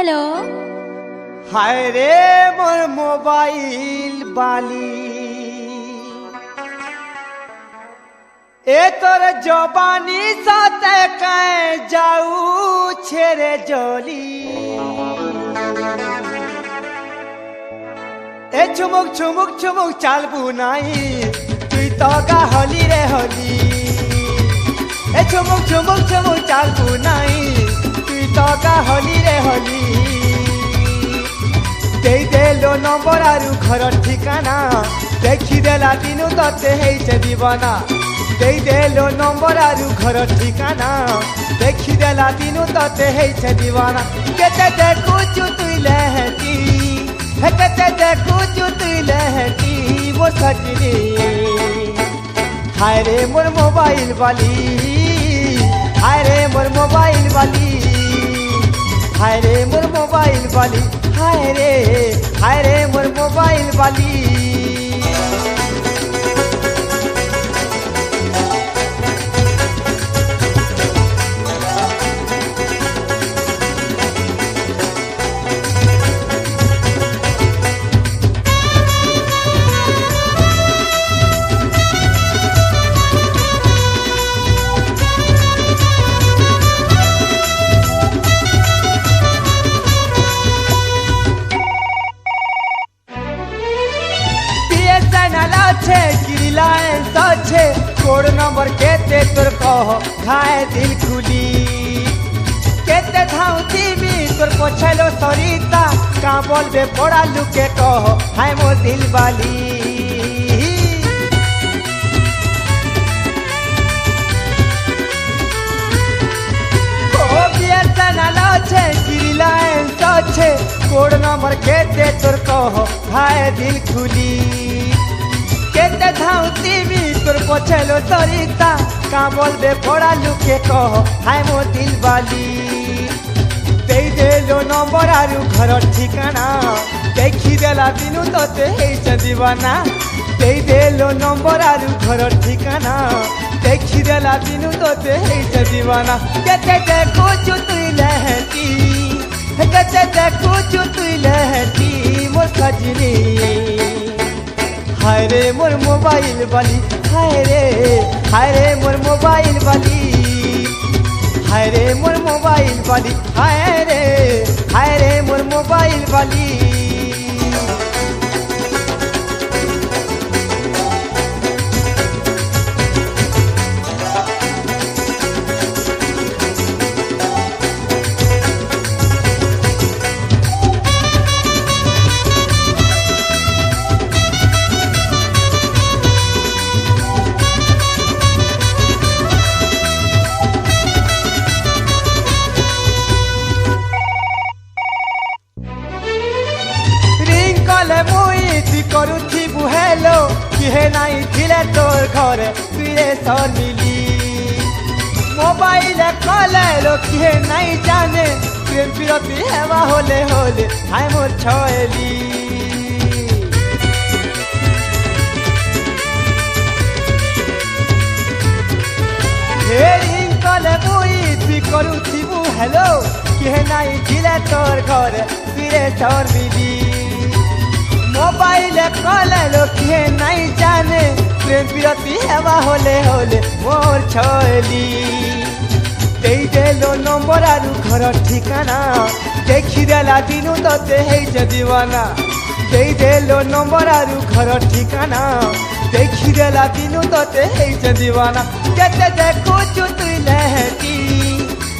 hello hi रे मोर mobile बाली ए तोर जबानी साथे कहीं जाऊ छेरे जोली ए छुमुक छुमुक छुमुक चालबू नाई तुई तो गा होली रे होली ए छुमुक छुमुक छुमुक चालबू नाई तुई तो गा होली रे होली देलो नंबर आरु घर ठिकाना देखी देला दिनु तते हेइछे दीवाना देलो नंबर आरु घर ठिकाना देखी देला दिनु तते हेइछे दीवाना केते देखुचु तुई लहटी हे केते देखुचु तुई लहटी वो सजनी हाय रे मोर मोबाइल वाली हाय रे मोर मोबाइल वाली हाय रे मोर मोबाइल वाली हाय रे मोर मोबाइल वाली कोड नंबर केते तोर कह खाए दिल खुली केते धाउती भी तोर पछलो सरिता का बोलबे पड़ा लुके कह हाय मोर दिल वाली ओ बीएसएनएल छे रिलायंस छे कोड नंबर केते तोर कह खाए दिल खुली केते धाउती भी तोर पछलो सरिता का बोलबे पड़ा लुके कह हाय मोर दिल वाली देलो नंबर आरु घर ठिकाना देखी देला दिनु तते हेइछे दीवाना देलो नंबर आरु घर ठिकाना देखी देला दिनु तते हेइछे दीवाना केते देखुचु तुई लहटी केते देखुचु तुई लहटी मोर सजनी हाय रे मोर मोबाइल वाली हाय रे मोर मोबाइल वाली हाय रे मोर मोबाइल वाली हाय रे मोर मोबाइल वाली करुथिबु हेलो किहे नाई थिले तोर घरे तुए सर मिली मोबाइल कले लो किहे नाई जाने प्रेम विरती हेवा होले होले हाय मोर छयली हेरिंग कले मुई थी करुथिबु हेलो किहे नाई थिले तोर घरे तुए सर मिली मोबाइल कले लोके नहीं जाने प्रेम विरती हेवा होले होले मोर छयली देलो नंबर आरु घर ठिकाना देखी देला दिनु तते हेइछे दीवाना देलो नंबर आरु घर ठिकाना देखी देला दिनु तते हेइछे दीवाना केते देखुचु तुई लहटी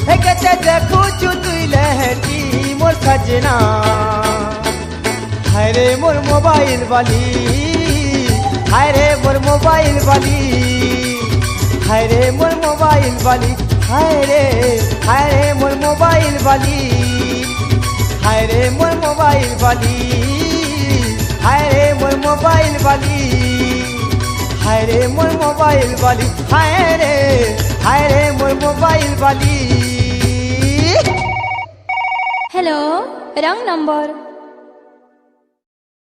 हे केते देखुचु तुई लहटी मोर सजना हाय रे मोर मोबाइल वाली हाय रे मोर मोबाइल वाली हाय रे मोर मोबाइल वाली हाय रे मोर मोबाइल वाली हाय रे मोर मोबाइल वाली हाय रे मोर मोबाइल वाली हाय रे मोर मोबाइल वाली हाय रे मोर मोबाइल वाली हेलो रंग नंबर